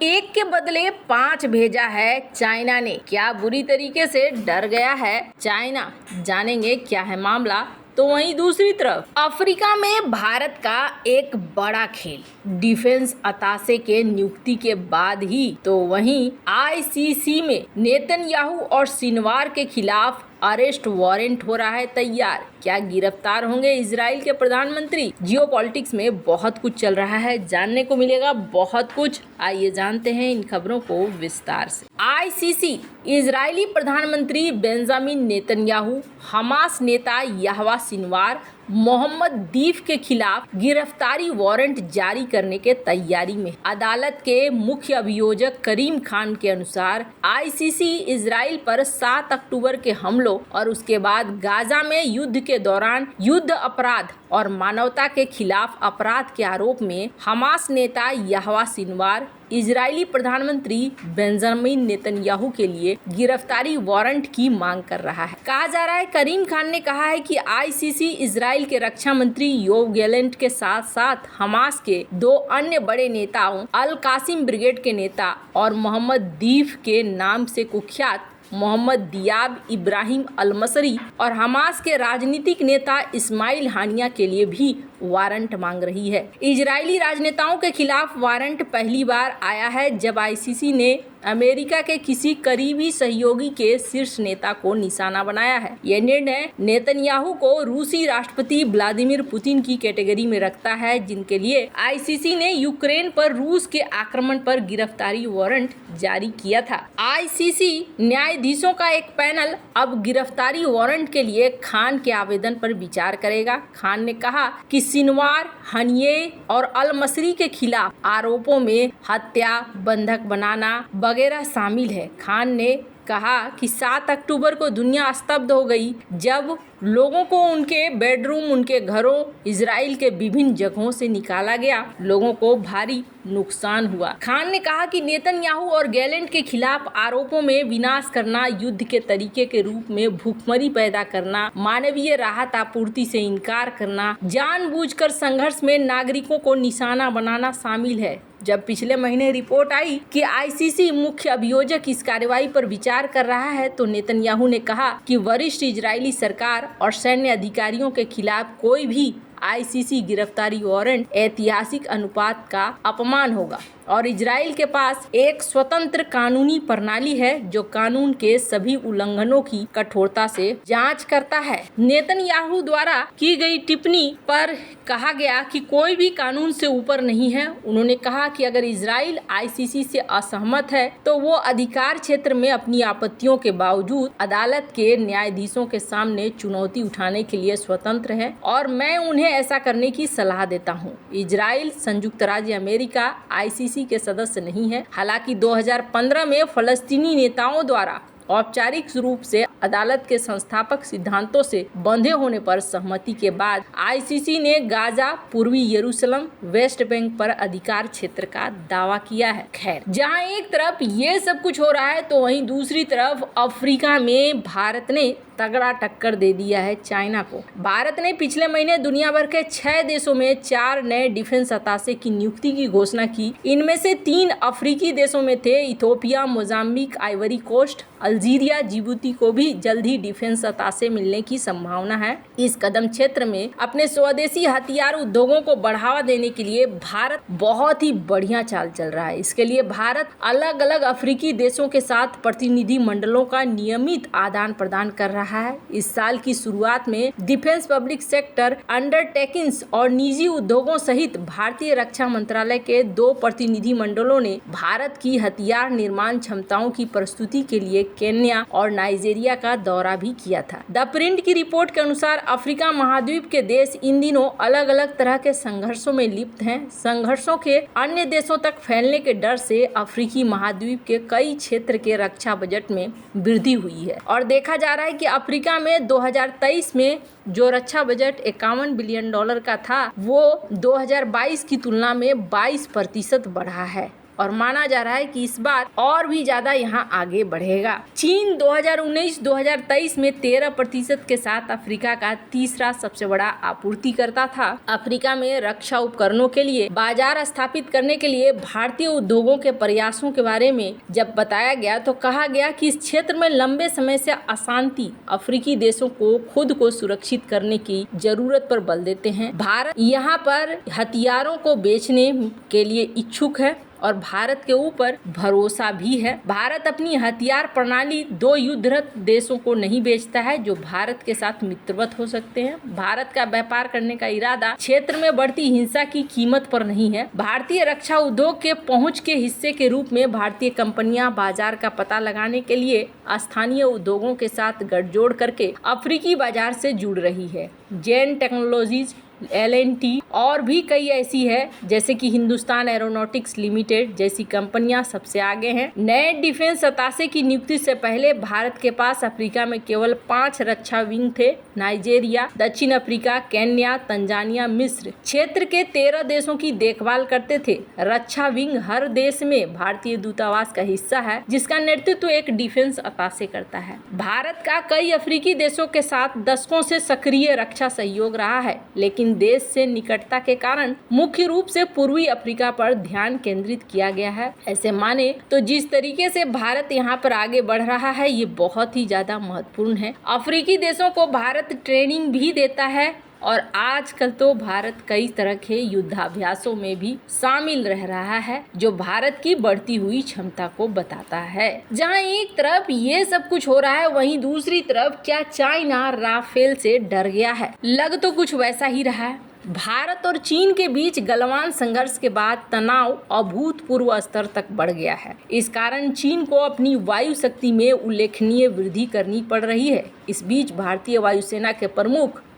एक के बदले 5 भेजा है चाइना ने। क्या बुरी तरीके से डर गया है चाइना? जानेंगे क्या है मामला। तो वहीं दूसरी तरफ अफ्रीका में भारत का एक बड़ा खेल, डिफेंस अताशे के नियुक्ति के बाद ही तो वहीं आईसीसी में नेतन्याहू और सिनवार के खिलाफ अरेस्ट वारंट हो रहा है तैयार। क्या गिरफ्तार होंगे इजराइल के प्रधानमंत्री? जियोपॉलिटिक्स में बहुत कुछ चल रहा है, जानने को मिलेगा बहुत कुछ। आइए जानते हैं इन खबरों को विस्तार से। आईसीसी इजरायली प्रधानमंत्री बेंजामिन नेतन्याहू, हमास नेता याह्या सिनवार, मोहम्मद दीफ के खिलाफ गिरफ्तारी वारंट जारी करने के तैयारी में। अदालत के मुख्य अभियोजक करीम खान के अनुसार आईसीसी इजराइल पर 7 अक्टूबर के हमलों और उसके बाद गाजा में युद्ध के दौरान युद्ध अपराध और मानवता के खिलाफ अपराध के आरोप में हमास नेता याह्या सिनवार, इजरायली प्रधानमंत्री बेंजामिन नेतन्याहू के लिए गिरफ्तारी वारंट की मांग कर रहा है। कहा जा रहा है करीम खान ने कहा है कि आईसीसी इजराइल के रक्षा मंत्री योव गैलेंट के साथ साथ हमास के 2 अन्य बड़े नेताओं अल कासिम ब्रिगेड के नेता और मोहम्मद दीफ के नाम से कुख्यात मोहम्मद दियाब इब्राहिम अल मसरी और हमास के राजनीतिक नेता इस्माइल हानिया के लिए भी वारंट मांग रही है। इजरायली राजनेताओं के खिलाफ वारंट पहली बार आया है जब आईसीसी ने अमेरिका के किसी करीबी सहयोगी के शीर्ष नेता को निशाना बनाया है। यह निर्णय नेतन्याहू को रूसी राष्ट्रपति व्लादिमीर पुतिन की कैटेगरी में रखता है, जिनके लिए आईसीसी ने यूक्रेन पर रूस के आक्रमण पर गिरफ्तारी वारंट जारी किया था। आईसीसी न्यायाधीशों का एक पैनल अब गिरफ्तारी वारंट के लिए खान के आवेदन पर विचार करेगा। खान ने कहा कि सिनवार, हनिये और अल मसरी के खिलाफ आरोपों में हत्या, बंधक बनाना वगैरह शामिल है। खान ने कहा कि 7 अक्टूबर को दुनिया स्तब्ध हो गई जब लोगों को उनके बेडरूम, उनके घरों, इजराइल के विभिन्न जगहों से निकाला गया। लोगों को भारी नुकसान हुआ। खान ने कहा कि नेतन्याहू और गैलेंट के खिलाफ आरोपों में विनाश करना, युद्ध के तरीके के रूप में भूखमरी पैदा करना, मानवीय राहत आपूर्ति से इनकार करना, जानबूझकर संघर्ष में नागरिकों को निशाना बनाना शामिल है। जब पिछले महीने रिपोर्ट आई कि आईसीसी मुख्य अभियोजक इस कार्रवाई पर विचार कर रहा है, तो नेतन्याहू ने कहा कि वरिष्ठ इजरायली सरकार और सैन्य अधिकारियों के खिलाफ कोई भी आईसीसी गिरफ्तारी वारंट ऐतिहासिक अनुपात का अपमान होगा और इजराइल के पास एक स्वतंत्र कानूनी प्रणाली है जो कानून के सभी उल्लंघनों की कठोरता से जांच करता है। नेतन्याहू द्वारा की गई टिप्पणी पर कहा गया कि कोई भी कानून से ऊपर नहीं है। उन्होंने कहा कि अगर इजराइल आईसीसी से असहमत है तो वो अधिकार क्षेत्र में अपनी आपत्तियों के बावजूद अदालत के न्यायाधीशों के सामने चुनौती उठाने के लिए स्वतंत्र है और मैं उन्हें ऐसा करने की सलाह देता हूँ। इजराइल संयुक्त राज्य अमेरिका आईसीसी के सदस्य नहीं है। हालांकि 2015 में फलस्तीनी नेताओं द्वारा औपचारिक रूप से अदालत के संस्थापक सिद्धांतों से बंधे होने पर सहमति के बाद आईसीसी ने गाजा, पूर्वी यरूशलेम, वेस्ट बैंक पर अधिकार क्षेत्र का दावा किया है। खैर, जहां एक तरफ ये सब कुछ हो रहा है तो वहीं दूसरी तरफ अफ्रीका में भारत ने तगड़ा टक्कर दे दिया है चाइना को। भारत ने पिछले महीने दुनिया भर के 6 देशों में 4 नए डिफेंस अताशे की नियुक्ति की घोषणा की। इनमें से 3 अफ्रीकी देशों में थे। Ethiopia, Mozambique, Ivory Coast, Algeria, Djibouti को भी जल्द ही डिफेंस अताशे मिलने की संभावना है। इस कदम क्षेत्र में अपने स्वदेशी हथियार उद्योगों को बढ़ावा देने के लिए भारत बहुत ही बढ़िया चाल चल रहा है। इसके लिए भारत अलग अलग अफ्रीकी देशों के साथ प्रतिनिधि मंडलों का नियमित आदान प्रदान कर रहा है। इस साल की शुरुआत में डिफेंस पब्लिक सेक्टर अंडरटेकिंग्स और निजी उद्योगों सहित भारतीय रक्षा मंत्रालय के 2 प्रतिनिधि मंडलों ने भारत की हथियार निर्माण क्षमताओं की प्रस्तुति के लिए केन्या और नाइजीरिया का दौरा भी किया था। द प्रिंट की रिपोर्ट के अनुसार अफ्रीका महाद्वीप के देश इन दिनों अलग अलग तरह के संघर्षों में लिप्त हैं। संघर्षों के अन्य देशों तक फैलने के डर से अफ्रीकी महाद्वीप के कई क्षेत्र के रक्षा बजट में वृद्धि हुई है और देखा जा रहा है कि अफ्रीका में 2023 में जो रक्षा बजट $51 बिलियन का था वो 2022 की तुलना में 22% बढ़ा है और माना जा रहा है कि इस बार और भी ज्यादा यहाँ आगे बढ़ेगा। चीन 2019-2023 में 13% के साथ अफ्रीका का तीसरा सबसे बड़ा आपूर्तिकर्ता था। अफ्रीका में रक्षा उपकरणों के लिए बाजार स्थापित करने के लिए भारतीय उद्योगों के प्रयासों के बारे में जब बताया गया तो कहा गया कि इस क्षेत्र में लंबे समय से अशांति अफ्रीकी देशों को खुद को सुरक्षित करने की जरूरत पर बल देते हैं। भारत यहाँ पर हथियारों को बेचने के लिए इच्छुक है और भारत के ऊपर भरोसा भी है। भारत अपनी हथियार प्रणाली 2 युद्धरत देशों को नहीं बेचता है जो भारत के साथ मित्रवत हो सकते हैं। भारत का व्यापार करने का इरादा क्षेत्र में बढ़ती हिंसा की कीमत पर नहीं है। भारतीय रक्षा उद्योग के पहुंच के हिस्से के रूप में भारतीय कंपनियां बाजार का पता लगाने के लिए स्थानीय उद्योगों के साथ गठजोड़ करके अफ्रीकी बाजार से जुड़ रही है। जेन टेक्नोलॉजीज, L&T और भी कई ऐसी है जैसे कि हिंदुस्तान एरोनॉटिक्स लिमिटेड जैसी कंपनियां सबसे आगे हैं। नए डिफेंस अताशे की नियुक्ति से पहले भारत के पास अफ्रीका में केवल 5 रक्षा विंग थे। नाइजीरिया, दक्षिण अफ्रीका, केन्या, तंजानिया, मिस्र क्षेत्र के 13 देशों की देखभाल करते थे। रक्षा विंग हर देश में भारतीय दूतावास का हिस्सा है जिसका नेतृत्व एक डिफेंस अताशे करता है। भारत का कई अफ्रीकी देशों के साथ दशकों से सक्रिय रक्षा सहयोग रहा है, लेकिन देश से निकटता के कारण मुख्य रूप से पूर्वी अफ्रीका पर ध्यान केंद्रित किया गया है। ऐसे माने तो जिस तरीके से भारत यहाँ पर आगे बढ़ रहा है ये बहुत ही ज्यादा महत्वपूर्ण है। अफ्रीकी देशों को भारत ट्रेनिंग भी देता है और आजकल तो भारत कई तरह के युद्धाभ्यासों में भी शामिल रह रहा है जो भारत की बढ़ती हुई क्षमता को बताता है। जहां एक तरफ ये सब कुछ हो रहा है वहीं दूसरी तरफ क्या चाइना राफेल से डर गया है? लग तो कुछ वैसा ही रहा है। भारत और चीन के बीच गलवान संघर्ष के बाद तनाव अभूतपूर्व स्तर तक बढ़ गया है। इस कारण चीन को अपनी वायु शक्ति में उल्लेखनीय वृद्धि करनी पड़ रही है। इस बीच भारतीय वायुसेना के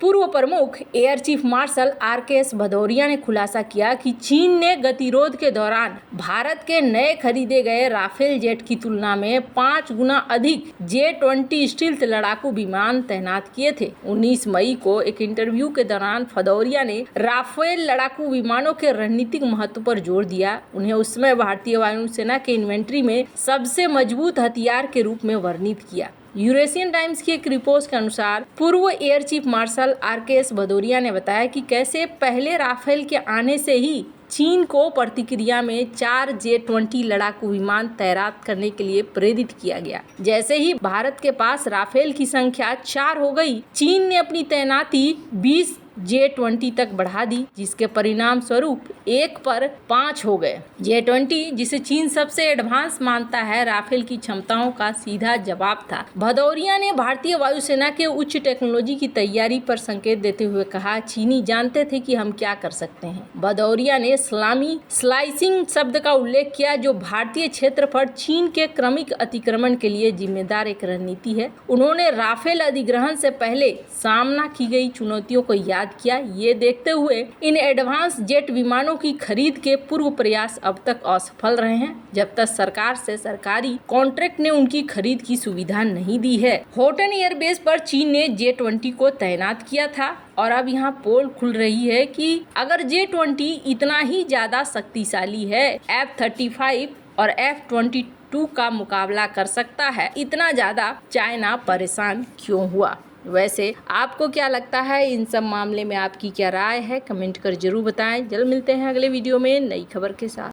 पूर्व प्रमुख air chief marshal RKS Bhadauria ने खुलासा किया कि चीन ने गतिरोध के दौरान भारत के नए खरीदे गए राफेल जेट की तुलना में 5 गुना अधिक J-20 स्टील्थ लड़ाकू विमान तैनात किए थे। 19 मई को एक इंटरव्यू के दौरान भदौरिया ने राफेल लड़ाकू विमानों के रणनीतिक महत्व पर जोर दिया। उन्हें उस समय भारतीय वायुसेना के इन्वेंट्री में सबसे मजबूत हथियार के रूप में वर्णित किया। यूरेशियन टाइम्स की एक रिपोर्ट के अनुसार पूर्व air chief marshal RKS Bhadauria ने बताया कि कैसे पहले राफेल के आने से ही चीन को प्रतिक्रिया में 4 J-20 लड़ाकू विमान तैनात करने के लिए प्रेरित किया गया। जैसे ही भारत के पास राफेल की संख्या 4 हो गई, चीन ने अपनी तैनाती 20 J-20 तक बढ़ा दी, जिसके परिणाम स्वरूप 1 पर 5 हो गए। J-20 जिसे चीन सबसे एडवांस मानता है, राफेल की क्षमताओं का सीधा जवाब था। भदौरिया ने भारतीय वायुसेना के उच्च टेक्नोलॉजी की तैयारी पर संकेत देते हुए कहा, चीनी जानते थे कि हम क्या कर सकते हैं। भदौरिया ने स्लाइसिंग शब्द का उल्लेख किया जो भारतीय क्षेत्र पर चीन के क्रमिक अतिक्रमण के लिए जिम्मेदार एक रणनीति है। उन्होंने राफेल अधिग्रहण से पहले सामना की गई चुनौतियों को याद किया। ये देखते हुए इन एडवांस जेट विमानों की खरीद के पूर्व प्रयास अब तक असफल रहे हैं जब तक सरकार से सरकारी कॉन्ट्रैक्ट ने उनकी खरीद की सुविधा नहीं दी है। होटन एयरबेस पर चीन ने J-20 को तैनात किया था और अब यहाँ पोल खुल रही है कि अगर J-20 इतना ही ज्यादा शक्तिशाली है, F-35 और F-22 का मुकाबला कर सकता है, इतना ज्यादा चाइना परेशान क्यों हुआ? वैसे आपको क्या लगता है? इन सब मामले में आपकी क्या राय है? कमेंट कर जरूर बताएं। जल्द मिलते हैं अगले वीडियो में नई खबर के साथ।